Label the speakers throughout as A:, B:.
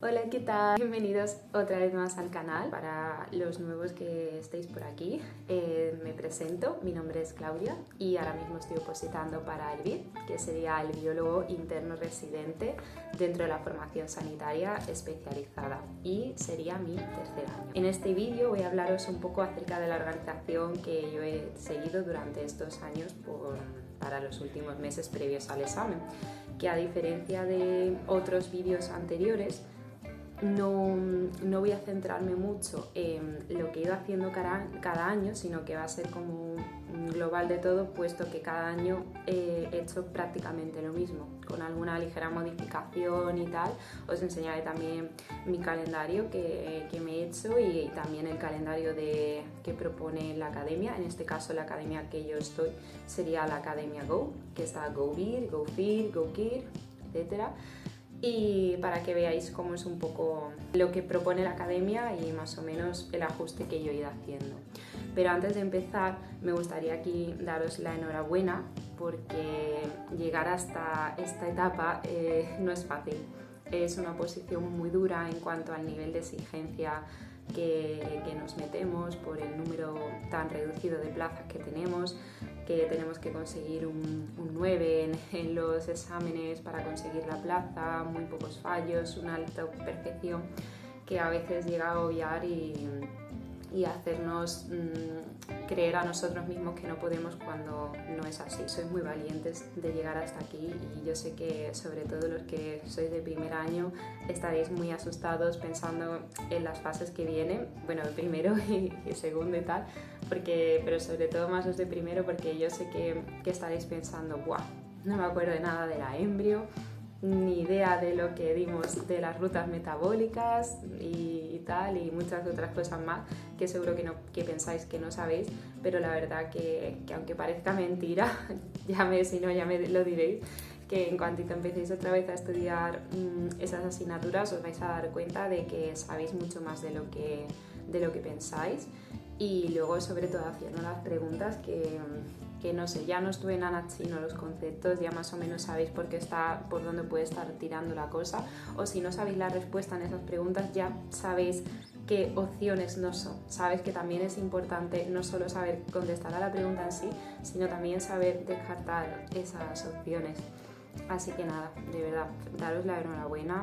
A: Hola, ¿qué tal? Bienvenidos otra vez más al canal. Para los nuevos que estéis por aquí, me presento, mi nombre es Claudia y ahora mismo estoy opositando para el BID, que sería el biólogo interno residente dentro de la formación sanitaria especializada, y sería mi tercer año. En este vídeo voy a hablaros un poco acerca de la organización que yo he seguido durante estos años para los últimos meses previos al examen, que a diferencia de otros vídeos anteriores, no voy a centrarme mucho en lo que he ido haciendo cada año, sino que va a ser como un global de todo, puesto que cada año he hecho prácticamente lo mismo, con alguna ligera modificación y tal. Os enseñaré también mi calendario que me he hecho y también el calendario que propone la academia. En este caso, la academia que yo estoy sería la Academia Go, que está GoBeer, GoFit, GoKir, etcétera. Y para que veáis cómo es un poco lo que propone la academia y más o menos el ajuste que yo he ido haciendo. Pero antes de empezar, me gustaría aquí daros la enhorabuena, porque llegar hasta esta etapa no es fácil. Es una posición muy dura en cuanto al nivel de exigencia que nos metemos por el número tan reducido de plazas que tenemos que conseguir un 9 en los exámenes para conseguir la plaza, muy pocos fallos, una alta perfección que a veces llega a agobiar y hacernos creer a nosotros mismos que no podemos cuando no es así. Sois muy valientes de llegar hasta aquí y yo sé que sobre todo los que sois de primer año estaréis muy asustados pensando en las fases que vienen, bueno, el primero y segundo y tal, pero sobre todo más los de primero, porque yo sé que estaréis pensando, ¡buah! No me acuerdo de nada de la embrio, ni idea de lo que dimos de las rutas metabólicas y tal, y muchas otras cosas más que seguro que pensáis que no sabéis, pero la verdad que aunque parezca mentira, si no ya me lo diréis, que en cuantito empecéis otra vez a estudiar esas asignaturas os vais a dar cuenta de que sabéis mucho más de lo que pensáis, y luego sobre todo haciendo las preguntas que no sé, ya no os suenan a chino los conceptos, ya más o menos sabéis por dónde puede estar tirando la cosa, o si no sabéis la respuesta en esas preguntas ya sabéis qué opciones no son. Sabes que también es importante no solo saber contestar a la pregunta en sí, sino también saber descartar esas opciones. Así que nada, de verdad, daros la enhorabuena.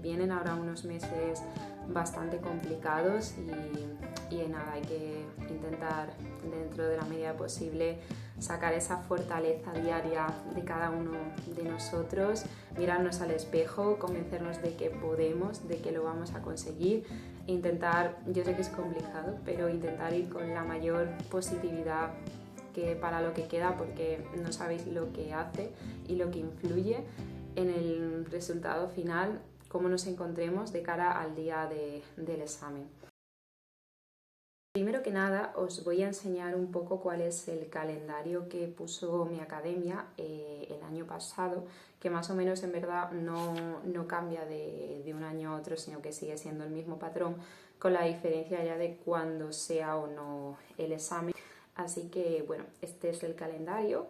A: Vienen ahora unos meses bastante complicados y nada, hay que intentar dentro de la medida posible sacar esa fortaleza diaria de cada uno de nosotros, mirarnos al espejo, convencernos de que podemos, de que lo vamos a conseguir e intentar, yo sé que es complicado, pero intentar ir con la mayor positividad para lo que queda, porque no sabéis lo que hace y lo que influye en el resultado final, cómo nos encontremos de cara al día del examen. Primero que nada os voy a enseñar un poco cuál es el calendario que puso mi academia el año pasado, que más o menos en verdad no cambia de un año a otro, sino que sigue siendo el mismo patrón, con la diferencia ya de cuándo sea o no el examen. Así que bueno, este es el calendario.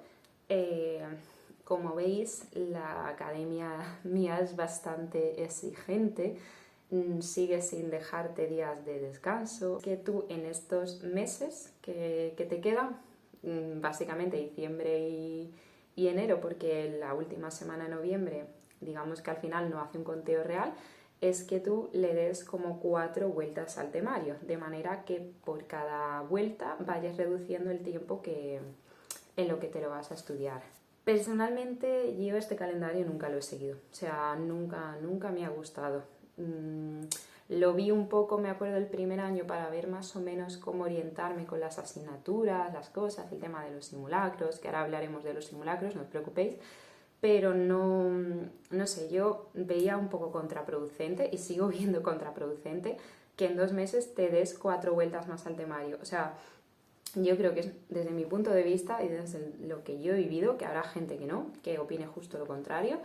A: Como veis, la academia mía es bastante exigente, sigue sin dejarte días de descanso, que tú en estos meses que te quedan, básicamente diciembre y enero, porque la última semana de noviembre, digamos que al final no hace un conteo real, es que tú le des como 4 vueltas al temario, de manera que por cada vuelta vayas reduciendo el tiempo en lo que te lo vas a estudiar. Personalmente yo este calendario nunca lo he seguido, o sea, nunca me ha gustado. Lo vi un poco, me acuerdo, el primer año para ver más o menos cómo orientarme con las asignaturas, las cosas, el tema de los simulacros, que ahora hablaremos de los simulacros, no os preocupéis, pero no sé, yo veía un poco contraproducente y sigo viendo contraproducente que en 2 meses te des 4 vueltas más al temario. O sea, yo creo que es desde mi punto de vista y desde lo que yo he vivido, que habrá gente que no, que opine justo lo contrario,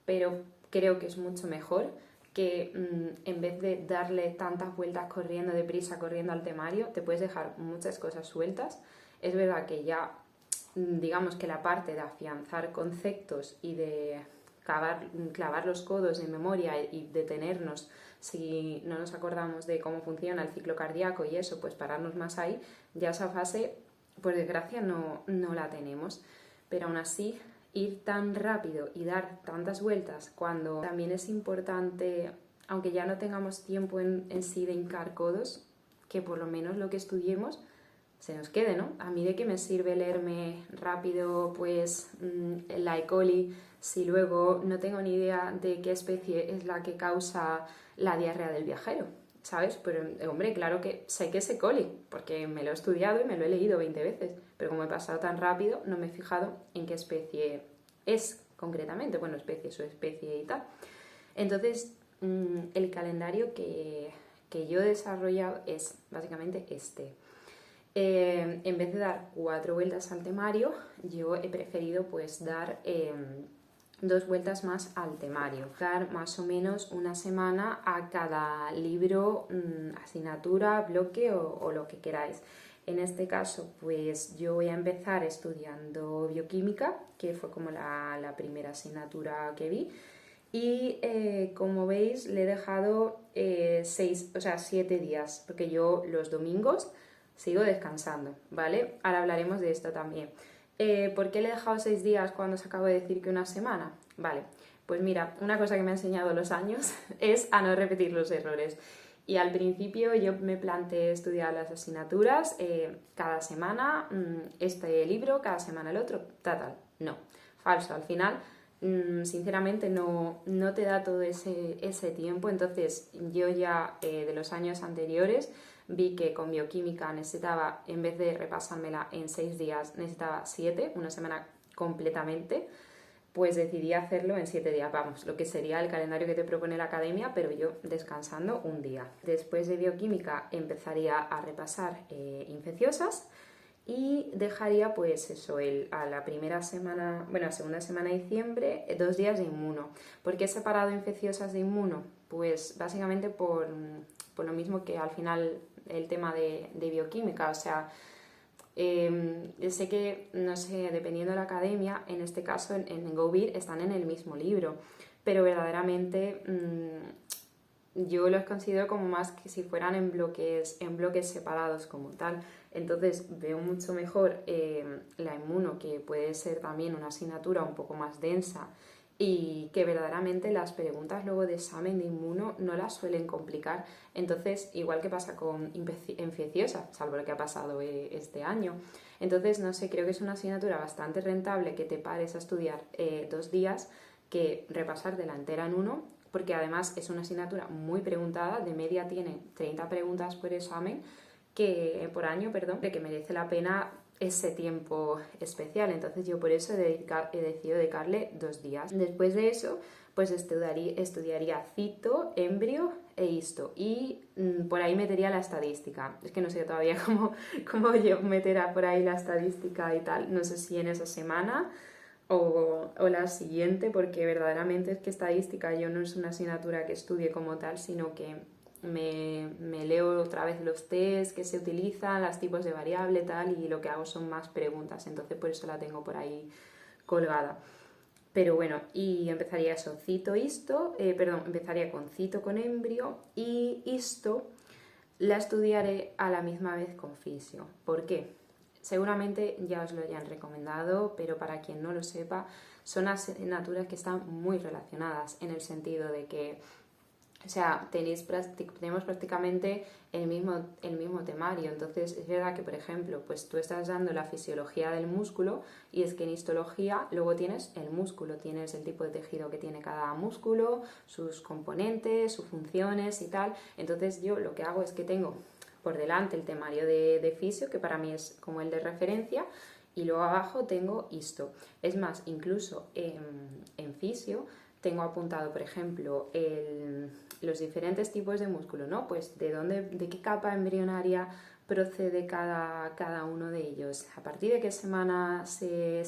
A: pero creo que es mucho mejor que en vez de darle tantas vueltas corriendo deprisa, corriendo al temario, te puedes dejar muchas cosas sueltas. Es verdad que ya, digamos que la parte de afianzar conceptos y de clavar los codos en memoria y detenernos si no nos acordamos de cómo funciona el ciclo cardíaco y eso, pues pararnos más ahí, ya esa fase, por desgracia, no la tenemos. Pero aún así, ir tan rápido y dar tantas vueltas cuando también es importante, aunque ya no tengamos tiempo en sí de hincar codos, que por lo menos lo que estudiemos se nos quede, ¿no? A mí de qué me sirve leerme rápido pues la E. coli si luego no tengo ni idea de qué especie es la que causa la diarrea del viajero, ¿sabes? Pero hombre, claro que sé que es E. coli, porque me lo he estudiado y me lo he leído 20 veces, pero como he pasado tan rápido no me he fijado en qué especie es concretamente, bueno, especie, su especie y tal. Entonces, el calendario que yo he desarrollado es básicamente este. En vez de dar 4 vueltas al temario, yo he preferido pues dar 2 vueltas más al temario. Dar más o menos una semana a cada libro, asignatura, bloque o lo que queráis. En este caso, pues yo voy a empezar estudiando bioquímica, que fue como la primera asignatura que vi. Y como veis, le he dejado 7 días, porque yo los domingos sigo descansando, ¿vale? Ahora hablaremos de esto también. ¿Por qué le he dejado 6 días cuando os acabo de decir que una semana? Vale, pues mira, una cosa que me han enseñado los años es a no repetir los errores. Y al principio yo me planteé estudiar las asignaturas cada semana este libro, cada semana el otro, no, falso, al final sinceramente no te da todo ese tiempo. Entonces yo ya de los años anteriores vi que con bioquímica necesitaba, en vez de repasármela en 6 días, necesitaba 7, una semana completamente, pues decidí hacerlo en 7 días, vamos, lo que sería el calendario que te propone la academia, pero yo descansando un día. Después de bioquímica empezaría a repasar infecciosas y dejaría pues eso, a la primera semana, bueno, la segunda semana de diciembre, 2 días de inmuno. ¿Por qué he separado infecciosas de inmuno? Pues básicamente por lo mismo que al final el tema de bioquímica, o sea, sé que, no sé, dependiendo de la academia, en este caso en GoVir están en el mismo libro, pero verdaderamente yo los considero como más que si fueran en bloques separados como tal. Entonces veo mucho mejor la inmuno, que puede ser también una asignatura un poco más densa y que verdaderamente las preguntas luego de examen de inmuno no las suelen complicar. Entonces, igual que pasa con infecciosa, salvo lo que ha pasado este año. Entonces, no sé, creo que es una asignatura bastante rentable que te pares a estudiar 2 días que repasar de la entera en uno, porque además es una asignatura muy preguntada, de media tiene 30 preguntas por examen, por año, de que merece la pena ese tiempo especial. Entonces yo por eso he decidido dedicarle 2 días. Después de eso, pues estudiaría cito, embrio e histo, y por ahí metería la estadística. Es que no sé todavía cómo yo meterá por ahí la estadística y tal, no sé si en esa semana o la siguiente, porque verdaderamente es que estadística yo no es una asignatura que estudie como tal, sino que me leo otra vez los test que se utilizan, los tipos de variable, tal, y lo que hago son más preguntas, entonces por eso la tengo por ahí colgada. Pero bueno, y empezaría eso, empezaría con cito con embrio, y histo la estudiaré a la misma vez con fisio. ¿Por qué? Seguramente ya os lo hayan recomendado, pero para quien no lo sepa, son asignaturas que están muy relacionadas en el sentido de que, o sea, tenemos prácticamente el mismo temario. Entonces es verdad que, por ejemplo, pues tú estás dando la fisiología del músculo, y es que en histología luego tienes el músculo, tienes el tipo de tejido que tiene cada músculo, sus componentes, sus funciones y tal. Entonces yo lo que hago es que tengo por delante el temario de fisio, que para mí es como el de referencia, y luego abajo tengo histo. Es más, incluso en fisio tengo apuntado, por ejemplo, los diferentes tipos de músculo, ¿no? Pues de qué capa embrionaria procede cada uno de ellos, a partir de qué semana se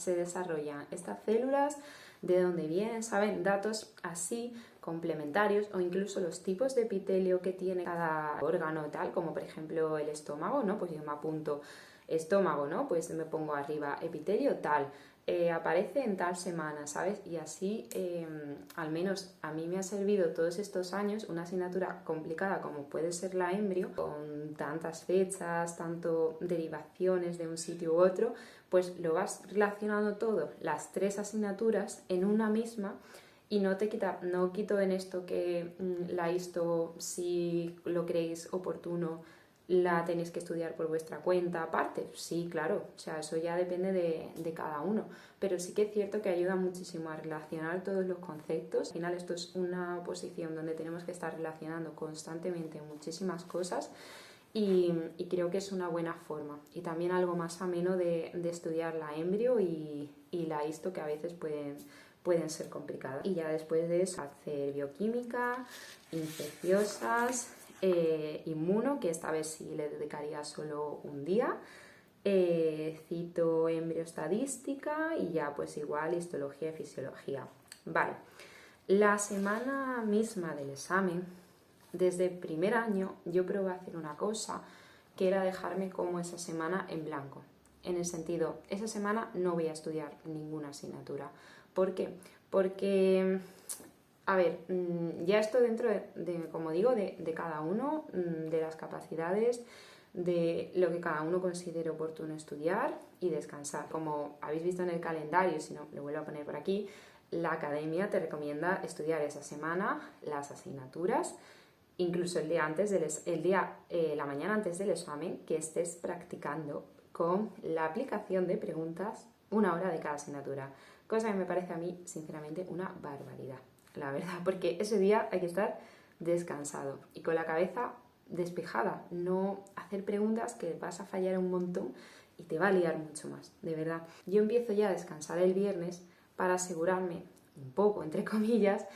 A: desarrollan estas células, de dónde vienen, ¿saben? Datos así complementarios, o incluso los tipos de epitelio que tiene cada órgano, tal, como por ejemplo el estómago, ¿no? Pues yo me apunto estómago, ¿no? Pues me pongo arriba epitelio tal, aparece en tal semana, ¿sabes? Y así, al menos a mí me ha servido todos estos años una asignatura complicada como puede ser la embrio, con tantas fechas, tanto derivaciones de un sitio u otro, pues lo vas relacionando todo, las 3 asignaturas en una misma, y no quito en esto que la ISTO, si lo creéis oportuno, la tenéis que estudiar por vuestra cuenta aparte. Sí, claro, o sea, eso ya depende de cada uno, pero sí que es cierto que ayuda muchísimo a relacionar todos los conceptos. Al final esto es una oposición donde tenemos que estar relacionando constantemente muchísimas cosas, y creo que es una buena forma y también algo más ameno de estudiar la embrio y la histo, que a veces pueden ser complicadas. Y ya después de eso hacer bioquímica, infecciosas, inmuno, que esta vez sí le dedicaría solo un día, cito embrioestadística y ya pues igual histología y fisiología. Vale, la semana misma del examen, desde primer año, yo probé a hacer una cosa que era dejarme como esa semana en blanco. En el sentido, esa semana no voy a estudiar ninguna asignatura. ¿Por qué? Porque, a ver, ya esto dentro como digo, de cada uno, de las capacidades, de lo que cada uno considere oportuno estudiar y descansar. Como habéis visto en el calendario, si no, lo vuelvo a poner por aquí, la academia te recomienda estudiar esa semana las asignaturas, incluso el día antes la mañana antes del examen, que estés practicando con la aplicación de preguntas 1 hora de cada asignatura, cosa que me parece a mí sinceramente una barbaridad, la verdad, porque ese día hay que estar descansado y con la cabeza despejada, no hacer preguntas que vas a fallar un montón y te va a liar mucho más, de verdad. Yo empiezo ya a descansar el viernes para asegurarme un poco, entre comillas,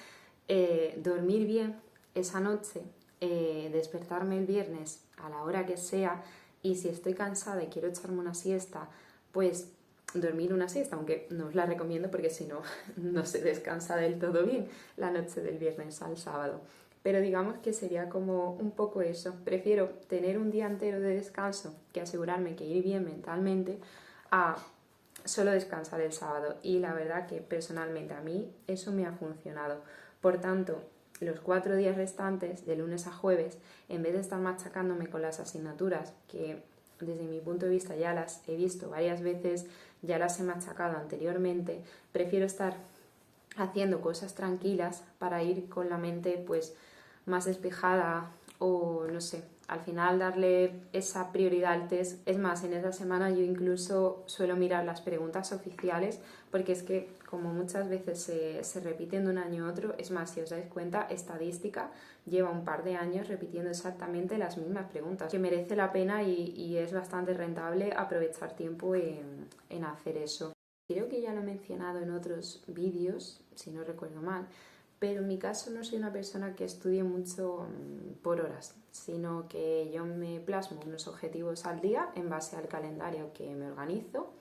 A: dormir bien esa noche, despertarme el viernes a la hora que sea, y si estoy cansada y quiero echarme una siesta, pues dormir una siesta, aunque no os la recomiendo porque si no, no se descansa del todo bien la noche del viernes al sábado. Pero digamos que sería como un poco eso. Prefiero tener un día entero de descanso que asegurarme que ir bien mentalmente a solo descansar el sábado. Y la verdad que personalmente a mí eso me ha funcionado. Por tanto, los 4 días restantes, de lunes a jueves, en vez de estar machacándome con las asignaturas, que desde mi punto de vista ya las he visto varias veces, ya las he machacado anteriormente, prefiero estar haciendo cosas tranquilas para ir con la mente pues más despejada, o no sé, al final darle esa prioridad al test. Es más, en esa semana yo incluso suelo mirar las preguntas oficiales, porque es que como muchas veces se repiten de un año a otro, es más, si os dais cuenta, estadística lleva un par de años repitiendo exactamente las mismas preguntas, que merece la pena y es bastante rentable aprovechar tiempo en hacer eso. Creo que ya lo he mencionado en otros vídeos, si no recuerdo mal, pero en mi caso no soy una persona que estudie mucho por horas, sino que yo me plasmo unos objetivos al día en base al calendario que me organizo,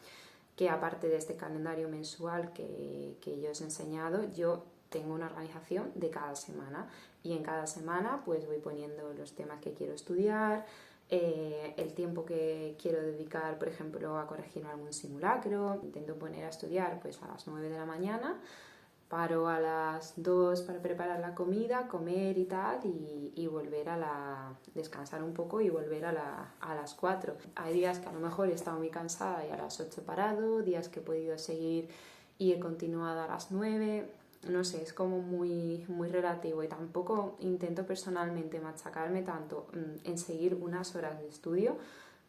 A: que aparte de este calendario mensual que yo os he enseñado, yo tengo una organización de cada semana, y en cada semana pues voy poniendo los temas que quiero estudiar, el tiempo que quiero dedicar, por ejemplo, a corregir algún simulacro. Intento poner a estudiar pues a las 9 de la mañana, paro a las 2 para preparar la comida, comer y tal, y volver descansar un poco y volver a las 4. Hay días que a lo mejor he estado muy cansada y a las 8 he parado, días que he podido seguir y he continuado a las 9. No sé, es como muy, muy relativo, y tampoco intento personalmente machacarme tanto en seguir unas horas de estudio,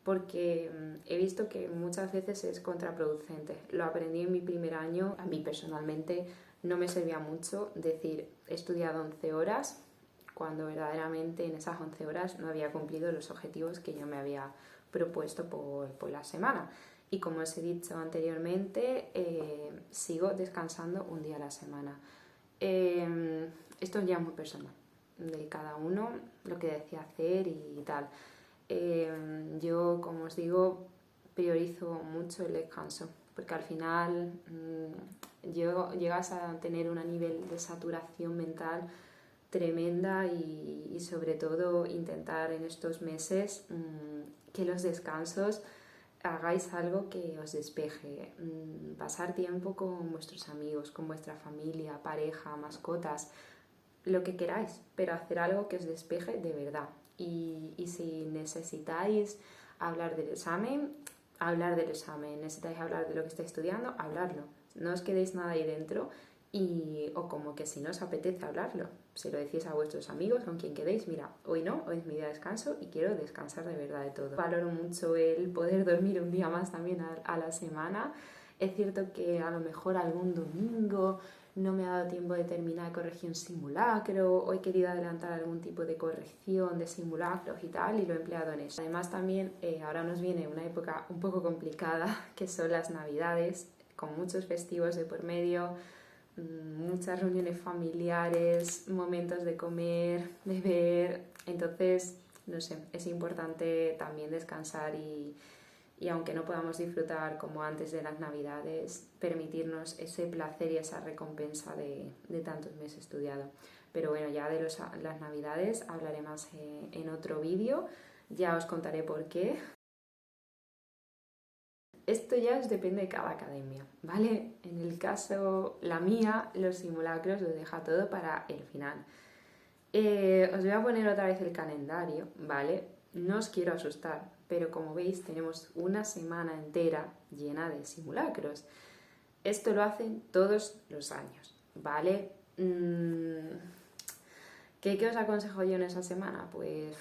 A: porque he visto que muchas veces es contraproducente. Lo aprendí en mi primer año. A mí personalmente no me servía mucho decir he estudiado 11 horas cuando verdaderamente en esas 11 horas no había cumplido los objetivos que yo me había propuesto por la semana. Y como os he dicho anteriormente, sigo descansando un día a la semana. Esto ya es muy personal, de cada uno, lo que decía hacer y tal. Yo, como os digo, priorizo mucho el descanso, porque al final llegas a tener un nivel de saturación mental tremenda, y sobre todo intentar en estos meses que los descansos hagáis algo que os despeje. Pasar tiempo con vuestros amigos, con vuestra familia, pareja, mascotas, lo que queráis, pero hacer algo que os despeje de verdad. Y si necesitáis hablar del examen, hablar del examen. Necesitáis hablar de lo que estáis estudiando, hablarlo. No os quedéis nada ahí dentro o como que si no os apetece hablarlo. Se lo decís a vuestros amigos, con quien quedéis, mira, hoy no, hoy es mi día de descanso y quiero descansar de verdad de todo. Valoro mucho el poder dormir un día más también a la semana. Es cierto que a lo mejor algún domingo no me ha dado tiempo de terminar de corregir un simulacro o he querido adelantar algún tipo de corrección de simulacros y tal y lo he empleado en eso. Además también ahora nos viene una época un poco complicada que son las Navidades, con muchos festivos de por medio, muchas reuniones familiares, momentos de comer, beber. Entonces, no sé, es importante también descansar y aunque no podamos disfrutar como antes de las Navidades, permitirnos ese placer y esa recompensa de tantos meses estudiado. Pero bueno, ya de las Navidades hablaré más en otro vídeo, ya os contaré por qué. Esto ya os depende de cada academia, ¿vale? En el caso, la mía, los simulacros los deja todo para el final. Os voy a poner otra vez el calendario, ¿vale? No os quiero asustar, pero como veis tenemos una semana entera llena de simulacros. Esto lo hacen todos los años, ¿vale? ¿Qué os aconsejo yo en esa semana? Pues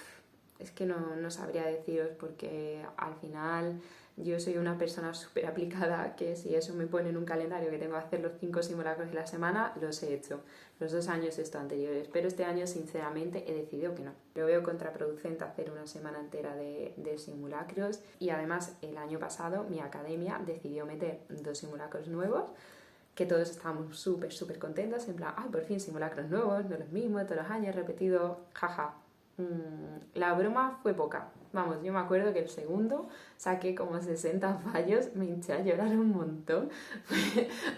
A: es que no sabría deciros porque al final yo soy una persona súper aplicada que si eso me pone en un calendario que tengo que hacer los 5 simulacros de la semana, los he hecho. Los 2 años anteriores, pero este año sinceramente he decidido que no. Lo veo contraproducente hacer una semana entera de simulacros y además el año pasado mi academia decidió meter 2 simulacros nuevos que todos estábamos súper contentos, en plan, ay, por fin simulacros nuevos, no los mismos, todos los años repetidos, jaja. La broma fue poca. Vamos, yo me acuerdo que el segundo saqué como 60 fallos, me hinché a llorar un montón.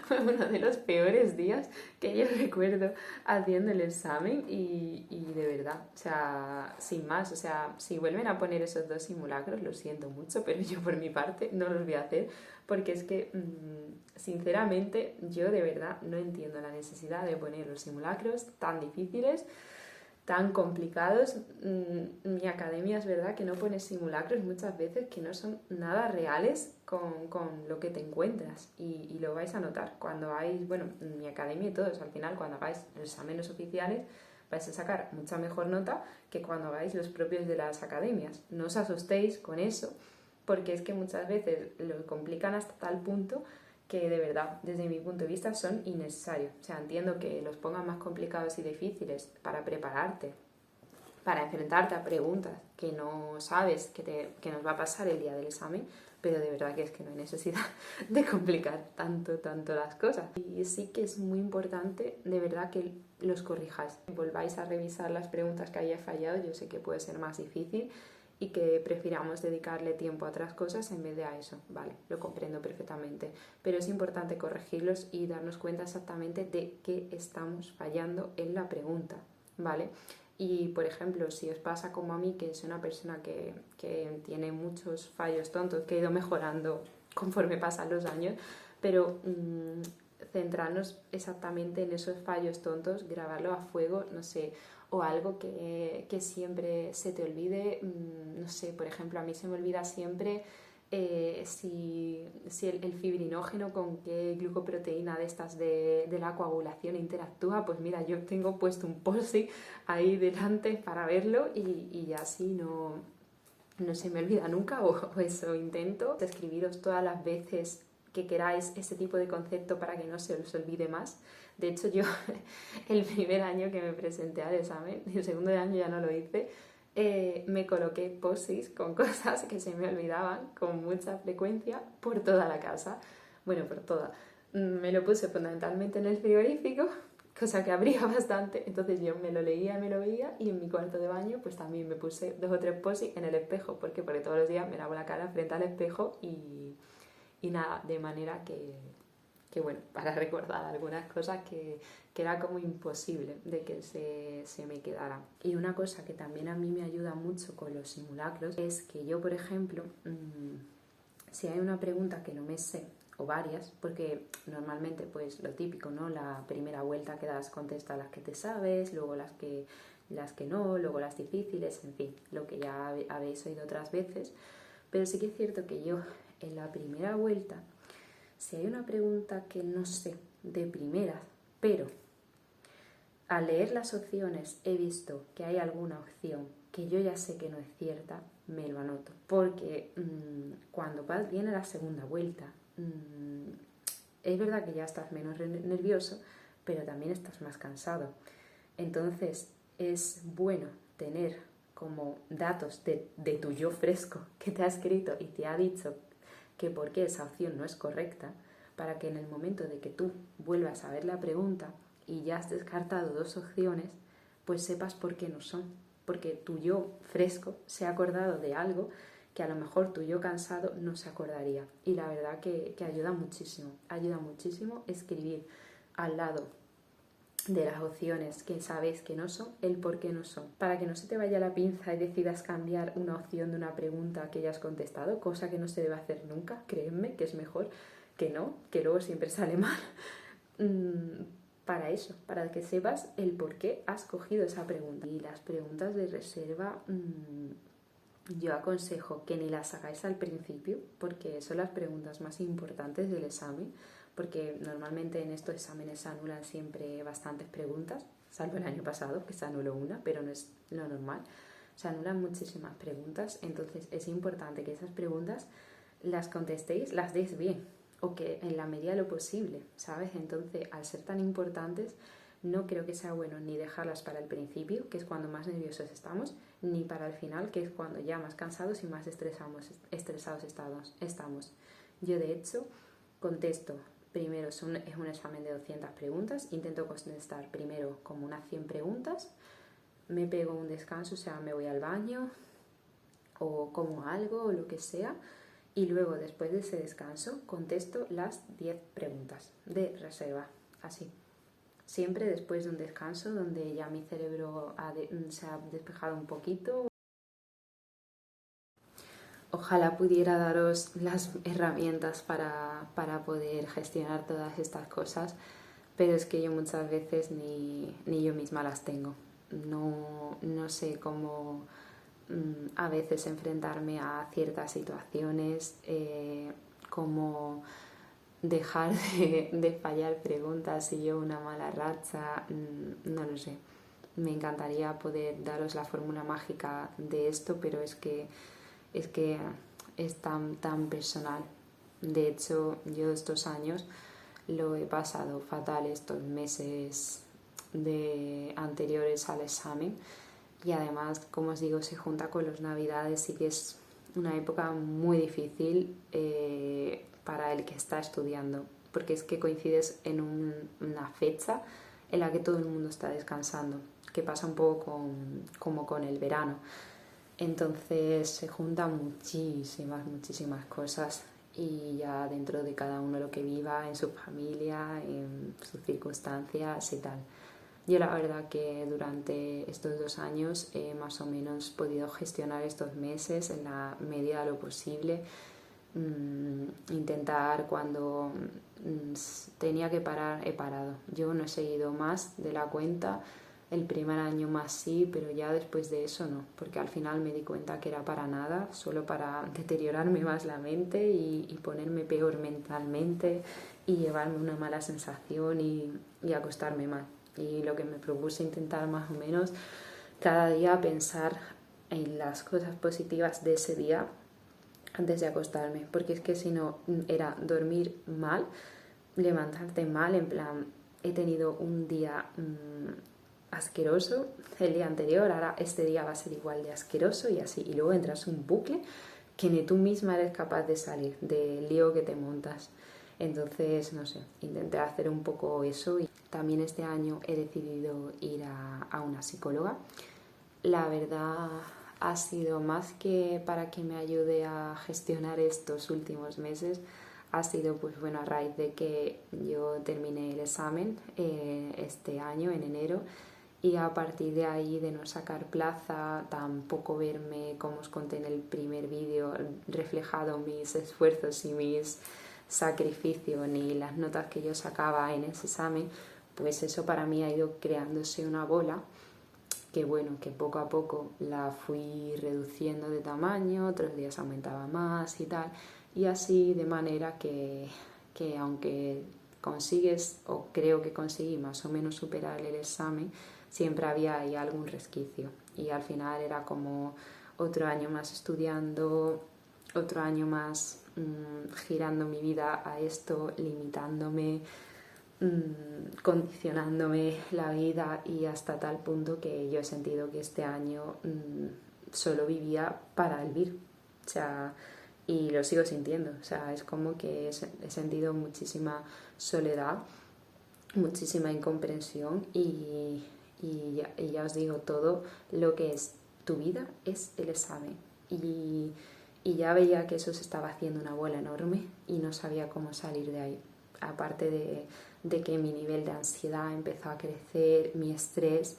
A: Fue uno de los peores días que yo recuerdo haciendo el examen y de verdad, o sea, sin más, o sea, si vuelven a poner esos 2 simulacros, lo siento mucho, pero yo por mi parte no los voy a hacer porque es que, sinceramente, yo de verdad no entiendo la necesidad de poner los simulacros tan difíciles, tan complicados. Mi academia es verdad que no pone simulacros muchas veces que no son nada reales con lo que te encuentras y lo vais a notar cuando hagáis, bueno, mi academia y todos, al final cuando hagáis los exámenes oficiales vais a sacar mucha mejor nota que cuando hagáis los propios de las academias. No os asustéis con eso porque es que muchas veces lo complican hasta tal punto que de verdad, desde mi punto de vista, son innecesarios. O sea, entiendo que los pongan más complicados y difíciles para prepararte, para enfrentarte a preguntas que no sabes que nos va a pasar el día del examen, pero de verdad que es que no hay necesidad de complicar tanto las cosas. Y sí que es muy importante, de verdad, que los corrijáis. Volváis a revisar las preguntas que hayáis fallado, yo sé que puede ser más difícil, y que prefiramos dedicarle tiempo a otras cosas en vez de a eso, vale, lo comprendo perfectamente, pero es importante corregirlos y darnos cuenta exactamente de qué estamos fallando en la pregunta, ¿vale? Y, por ejemplo, si os pasa como a mí, que soy una persona que tiene muchos fallos tontos, que he ido mejorando conforme pasan los años, pero centrarnos exactamente en esos fallos tontos, grabarlo a fuego, no sé, o algo que siempre se te olvide, no sé, por ejemplo, a mí se me olvida siempre si el fibrinógeno con qué glucoproteína de estas de la coagulación interactúa, pues mira, yo tengo puesto un post-it ahí delante para verlo y así no se me olvida nunca o eso intento. Escribiros todas las veces que queráis ese tipo de concepto para que no se os olvide más. De hecho, yo el primer año que me presenté al examen, el segundo año ya no lo hice, me coloqué post-its con cosas que se me olvidaban con mucha frecuencia por toda la casa. Bueno, por toda. Me lo puse fundamentalmente en el frigorífico, cosa que abría bastante, entonces yo me lo leía, me lo veía y en mi cuarto de baño pues también me puse 2 o 3 post-its en el espejo, porque todos los días me lavo la cara frente al espejo y nada, de manera que bueno, para recordar algunas cosas que era como imposible de que se me quedaran. Y una cosa que también a mí me ayuda mucho con los simulacros es que yo, por ejemplo, si hay una pregunta que no me sé, o varias, porque normalmente pues lo típico, ¿no? La primera vuelta que das contesta las que te sabes, luego las que no, luego las difíciles, en fin, lo que ya habéis oído otras veces. Pero sí que es cierto que yo en la primera vuelta, si hay una pregunta que no sé de primeras, pero al leer las opciones he visto que hay alguna opción que yo ya sé que no es cierta, me lo anoto. Porque cuando viene la segunda vuelta, es verdad que ya estás menos nervioso, pero también estás más cansado. Entonces es bueno tener como datos de tu yo fresco que te ha escrito y te ha dicho que por qué esa opción no es correcta, para que en el momento de que tú vuelvas a ver la pregunta y ya has descartado dos opciones, pues sepas por qué no son. Porque tu yo fresco se ha acordado de algo que a lo mejor tu yo cansado no se acordaría. Y la verdad que ayuda muchísimo escribir al lado de las opciones que sabes que no son, el por qué no son. Para que no se te vaya la pinza y decidas cambiar una opción de una pregunta que ya has contestado, cosa que no se debe hacer nunca, créeme que es mejor que no, que luego siempre sale mal. Para eso, para que sepas el por qué has cogido esa pregunta. Y las preguntas de reserva, yo aconsejo que ni las hagáis al principio, porque son las preguntas más importantes del examen, porque normalmente en estos exámenes se anulan siempre bastantes preguntas, salvo el año pasado, que se anuló una, pero no es lo normal. Se anulan muchísimas preguntas, entonces es importante que esas preguntas las contestéis, las deis bien, o que en la medida de lo posible, ¿sabes? Entonces, al ser tan importantes, no creo que sea bueno ni dejarlas para el principio, que es cuando más nerviosos estamos, ni para el final, que es cuando ya más cansados y más estresados estamos. Yo, de hecho, contesto primero, es un examen de 200 preguntas, intento contestar primero como unas 100 preguntas, me pego un descanso, o sea, me voy al baño o como algo o lo que sea, y luego después de ese descanso contesto las 10 preguntas de reserva, así. Siempre después de un descanso donde ya mi cerebro se ha despejado un poquito. Ojalá pudiera daros las herramientas para poder gestionar todas estas cosas, pero es que yo muchas veces ni yo misma las tengo. No sé cómo a veces enfrentarme a ciertas situaciones, cómo dejar de fallar preguntas si yo una mala racha, no lo sé. Me encantaría poder daros la fórmula mágica de esto, pero es que es tan personal. De hecho, yo estos años lo he pasado fatal, estos meses anteriores al examen, y además, como os digo, se junta con las navidades y que es una época muy difícil para el que está estudiando, porque es que coincides en una fecha en la que todo el mundo está descansando, que pasa un poco como con el verano. Entonces se juntan muchísimas cosas, y ya dentro de cada uno lo que viva en su familia, en sus circunstancias y tal. Yo la verdad que durante estos 2 años he más o menos podido gestionar estos meses en la medida de lo posible. Intentar cuando tenía que parar, he parado. Yo no he seguido más de la cuenta. El primer año más sí, pero ya después de eso no, porque al final me di cuenta que era para nada, solo para deteriorarme más la mente y ponerme peor mentalmente y llevarme una mala sensación y acostarme mal. Y lo que me propuse intentar más o menos cada día pensar en las cosas positivas de ese día antes de acostarme, porque es que si no era dormir mal, levantarte mal, en plan, he tenido un día asqueroso el día anterior, ahora este día va a ser igual de asqueroso y así, y luego entras en un bucle que ni tú misma eres capaz de salir del lío que te montas. Entonces, no sé, intenté hacer un poco eso, y también este año he decidido ir a una psicóloga. La verdad ha sido más que para que me ayude a gestionar estos últimos meses, ha sido pues bueno, a raíz de que yo terminé el examen este año en enero, y a partir de ahí de no sacar plaza, tampoco verme, como os conté en el primer vídeo, reflejado mis esfuerzos y mis sacrificios ni las notas que yo sacaba en ese examen, pues eso para mí ha ido creándose una bola que bueno, que poco a poco la fui reduciendo de tamaño, otros días aumentaba más y tal, y así de manera que aunque consigues, o creo que conseguí más o menos superar el examen, siempre había ahí algún resquicio y al final era como otro año más estudiando, otro año más girando mi vida a esto, limitándome, condicionándome la vida, y hasta tal punto que yo he sentido que este año solo vivía para Elvir, o sea, y lo sigo sintiendo, o sea, es como que he sentido muchísima soledad, muchísima incomprensión y ya os digo, todo lo que es tu vida es el examen, y ya veía que eso se estaba haciendo una bola enorme y no sabía cómo salir de ahí. Aparte de que mi nivel de ansiedad empezó a crecer, mi estrés,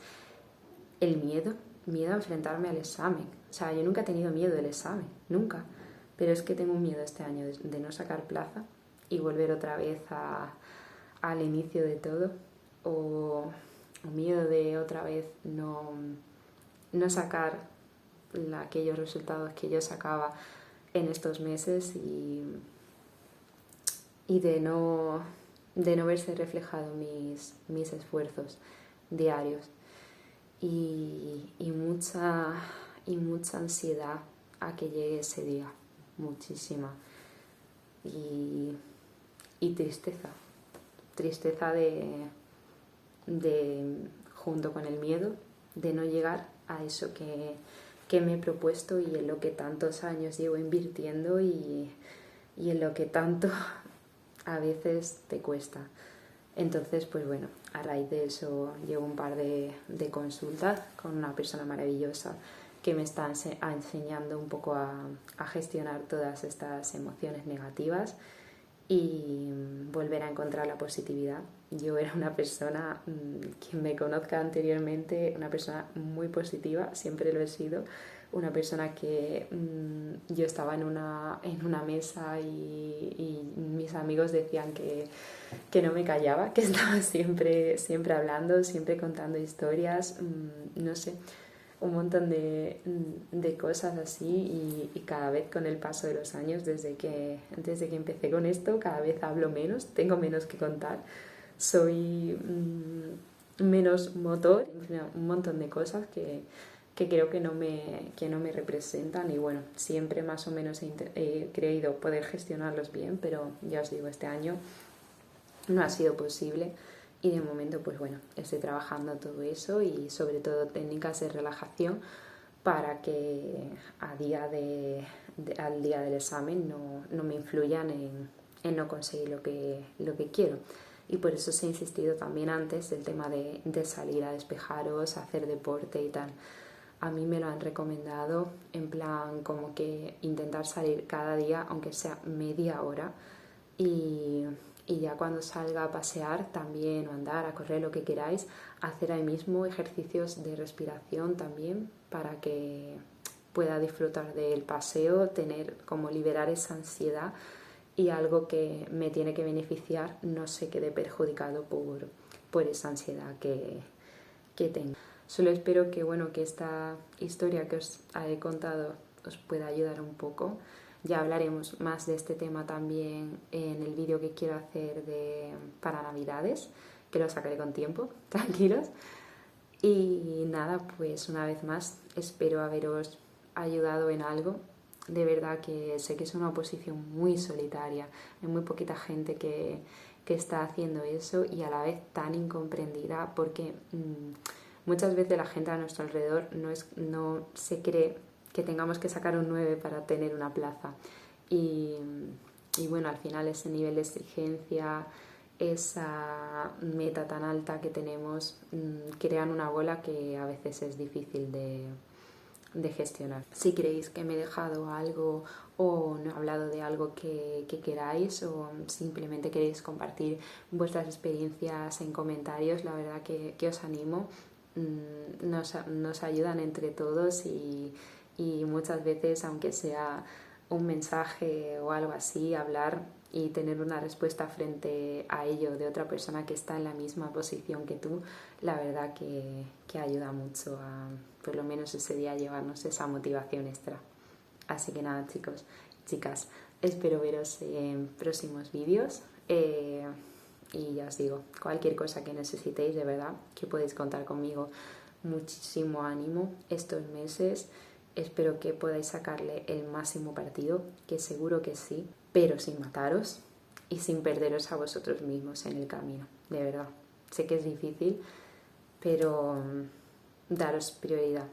A: el miedo a enfrentarme al examen. O sea, yo nunca he tenido miedo del examen, nunca. Pero es que tengo un miedo este año de no sacar plaza y volver otra vez al inicio de todo. O miedo de otra vez no sacar aquellos resultados que yo sacaba en estos meses y de no verse reflejado mis esfuerzos diarios y mucha ansiedad a que llegue ese día, muchísima, y tristeza de junto con el miedo de no llegar a eso que me he propuesto y en lo que tantos años llevo invirtiendo y en lo que tanto a veces te cuesta. Entonces, pues bueno, a raíz de eso llevo un par de consultas con una persona maravillosa que me está enseñando un poco a gestionar todas estas emociones negativas y volver a encontrar la positividad. Yo era una persona, quien me conozca anteriormente, una persona muy positiva, siempre lo he sido, una persona que yo estaba en una mesa y mis amigos decían que no me callaba, que estaba siempre hablando, siempre contando historias, no sé, un montón de cosas así, y cada vez con el paso de los años, desde que empecé con esto, cada vez hablo menos, tengo menos que contar, soy menos motor, un montón de cosas que creo que no me representan, y bueno, siempre más o menos he creído poder gestionarlos bien, pero ya os digo, este año no ha sido posible. Y de momento, pues bueno, estoy trabajando todo eso y sobre todo técnicas de relajación para que al día del examen no me influyan en no conseguir lo que quiero. Y por eso os he insistido también antes del tema de salir a despejaros, hacer deporte y tal. A mí me lo han recomendado en plan como que intentar salir cada día, aunque sea media hora, y ya cuando salga a pasear también, o andar, a correr, lo que queráis, hacer ahí mismo ejercicios de respiración también para que pueda disfrutar del paseo, tener como liberar esa ansiedad, y algo que me tiene que beneficiar no se quede perjudicado por esa ansiedad que tengo. Solo espero que esta historia que os he contado os pueda ayudar un poco. Ya hablaremos más de este tema también en el vídeo que quiero hacer para Navidades, que lo sacaré con tiempo, tranquilos. Y nada, pues una vez más espero haberos ayudado en algo. De verdad que sé que es una oposición muy solitaria, hay muy poquita gente que está haciendo eso, y a la vez tan incomprendida, porque muchas veces la gente a nuestro alrededor no se cree que tengamos que sacar un 9 para tener una plaza. Y bueno, al final ese nivel de exigencia, esa meta tan alta que tenemos, crean una bola que a veces es difícil de gestionar. Si creéis que me he dejado algo o no he hablado de algo que queráis, o simplemente queréis compartir vuestras experiencias en comentarios, la verdad que os animo nos ayudan entre todos y muchas veces, aunque sea un mensaje o algo así, hablar y tener una respuesta frente a ello de otra persona que está en la misma posición que tú, la verdad que ayuda mucho a, por lo menos ese día, llevarnos esa motivación extra. Así que nada, chicos, chicas, espero veros en próximos vídeos. Y ya os digo, cualquier cosa que necesitéis, de verdad, que podéis contar conmigo. Muchísimo ánimo estos meses. Espero que podáis sacarle el máximo partido, que seguro que sí, pero sin mataros y sin perderos a vosotros mismos en el camino, de verdad. Sé que es difícil, pero daros prioridad,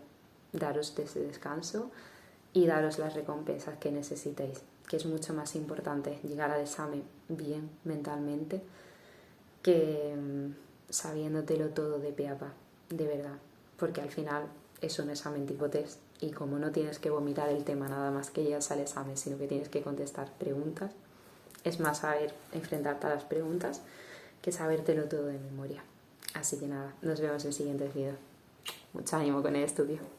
A: daros ese descanso y daros las recompensas que necesitéis, que es mucho más importante llegar al examen bien mentalmente que sabiéndotelo todo de pe a pa, de verdad, porque al final es un examen tipo test y como no tienes que vomitar el tema nada más que llegas al examen, sino que tienes que contestar preguntas, es más saber enfrentarte a las preguntas que sabértelo todo de memoria. Así que nada, nos vemos en siguientes vídeos. Mucho ánimo con el estudio.